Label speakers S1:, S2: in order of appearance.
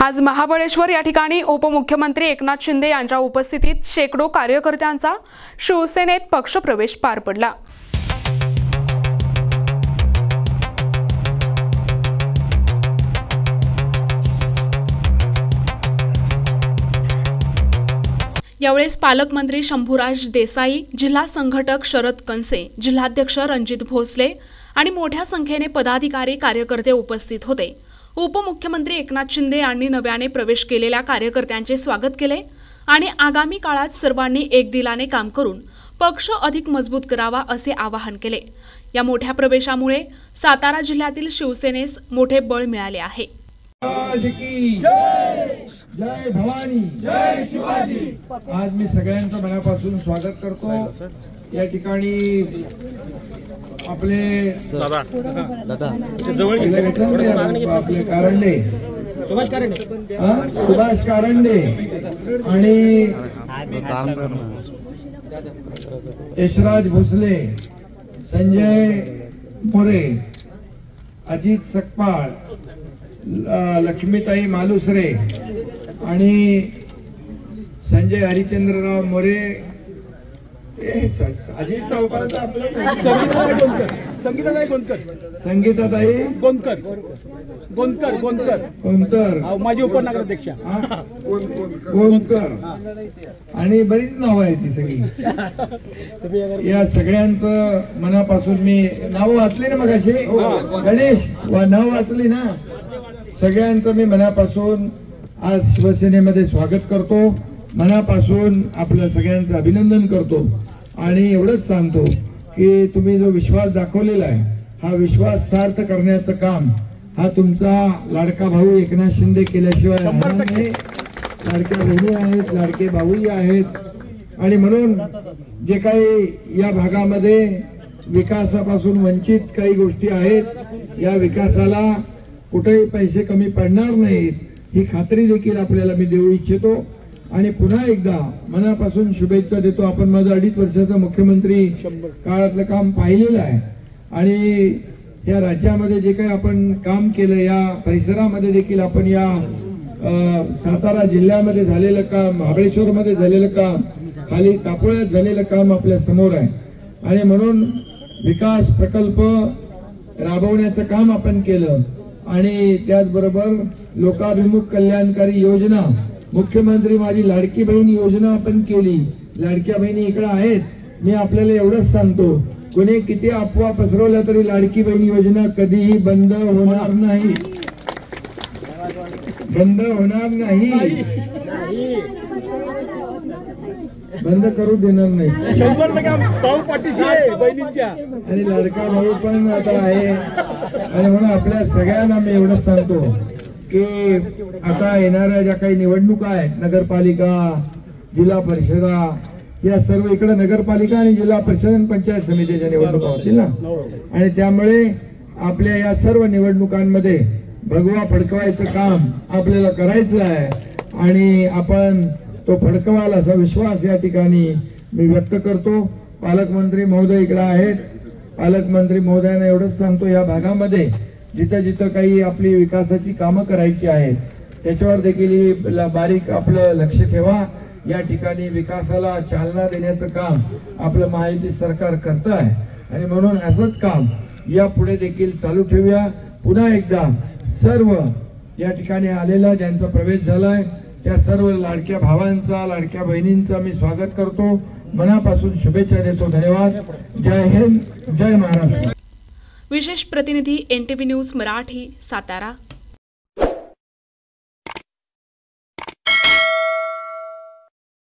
S1: आज महाबळेश्वर या ठिकाणी उपमुख्यमंत्री एकनाथ शिंदे यांच्या उपस्थितीत शेकडो कार्यकर्त्यांचा शिवसेनेत पक्षप्रवेश पार पडला। यावेळी पालकमंत्री शंभूराज देसाई, जिल्हा संघटक शरद कनसे, जिल्हाध्यक्ष रणजित भोसले आणि मोठ्या संख्येने पदाधिकारी कार्यकर्ते उपस्थित होते। उपमुख्यमंत्री एकनाथ शिंदे यांनी नव्याने प्रवेश केलेल्या कार्यकर्त्यांचे स्वागत केले आणि आगामी काळात सर्वांनी एक दिलाने काम करून पक्ष अधिक मजबूत करावा असे आवाहन केले। या मोठ्या प्रवेशामुळे सातारा जिल्ह्यातील शिवसेनेस मोठे बळ मिळाले आहे।
S2: जय भवानी, जय शिवाजी। आज मी सगळ्यांचं मनापासून स्वागत करतो। या ठिकाणी आपले आपले कारंडे, सुभाष कारंडे आणि यशराज भोसले, संजय मोरे, अजित सकपाळ, लक्ष्मीताई मालुसरे आणि संजय हरिचंद्रराव मोरे, अजित चौपर्यंत आपल्या संगीताताई गोंदकर
S3: माझी उपनगराध्यक्ष
S2: गोंदकर आणि बरीच नाव आहेत ती सगळी। या सगळ्यांचं मनापासून मी नाव वाचली ना मगाशी, गणेश नाव वाचली ना, सगळ्यांचं मी मनापासून आज शिवसेनेमध्ये स्वागत करतो। मनापासून आपल्या सगळ्यांचं अभिनंदन करतो आणि एवढंच सांगतो की तुम्ही जो विश्वास दाखवलेला आहे, हा विश्वास सार्थ करण्याचं काम हा तुमचा लाडका भाऊ एकनाथ शिंदे केल्याशिवाय लाडक्या बहिणी आहेत, लाडके भाऊही आहेत आणि म्हणून जे काही या भागामध्ये विकासापासून वंचित काही गोष्टी आहेत, या विकासाला कुठेही पैसे कमी पडणार नाहीत ही खात्री देखील आपल्याला मी देऊ इच्छितो आणि पुन्हा एकदा मनापासून शुभेच्छा देतो। आपण माझं 2.5 वर्षाचं मुख्यमंत्री काळातलं काम पाहिलेलं आहे आणि या राज्यामध्ये जे काही आपण काम केलं, या परिसरामध्ये देखील आपण या सातारा जिल्ह्यामध्ये झालेलं काम, महाबळेश्वर मध्ये झालेलं काम, खाली तापोळ्यात झालेलं काम आपल्या समोर आहे आणि म्हणून विकास प्रकल्प राबवण्याचं काम आपण केलं आणि त्याचबरोबर लोकाभिमुख कल्याणकारी योजना, मुख्यमंत्री माझी लाडकी बहीण योजना आपण केली। लाडक्या बहिणी इकडे आहेत, मी आपल्याला एवढंच सांगतो, कोणी किती अफवा पसरवल्या तरी लाडकी बहीण योजना कधीही बंद होणार नाही, बंद होणार नाही, बंद करू देणार नाही।
S3: 100% भाऊ पाठीशी आहे बहिणींच्या
S2: आणि लाडका भाऊ पण आता आहे आणि म्हणून आपल्या सगळ्यांना मी एवढंच सांगतो की आता येणाऱ्या ज्या काही निवडणुका आहेत, नगरपालिका, जिल्हा परिषदा, या सर्व इकडे नगरपालिका आणि जिल्हा परिषद आणि पंचायत समितीच्या निवडणुका होतील ना, आणि त्यामुळे आपल्या या सर्व निवडणुकांमध्ये भगवा फडकवायचं काम आपल्याला करायचं आहे आणि आपण तो फडकवाल असा विश्वास या ठिकाणी मी व्यक्त करतो। पालकमंत्री महोदय इकडे आहेत, पालकमंत्री महोदयांना एवढंच सांगतो, या भागामध्ये जिथं जिथं काही आपली विकासाची कामं करायची आहेत त्याच्यावर देखील बारीक आपलं लक्ष ठेवा। या ठिकाणी विकासाला चालना देण्याचं काम आपलं महायुती सरकार करत आहे आणि म्हणून असंच काम यापुढे देखील चालू ठेवूया। पुन्हा एकदा सर्व या ठिकाणी आलेला ज्यांचा प्रवेश झालाय त्या सर्व लाडक्या भावांचा, लाडक्या बहिणींचा मी स्वागत करतो, मनापासून शुभेच्छा देतो। धन्यवाद। जय हिंद, जय महाराष्ट्र।
S1: विशेष प्रतिनिधी NTV न्यूज मराठी, सातारा।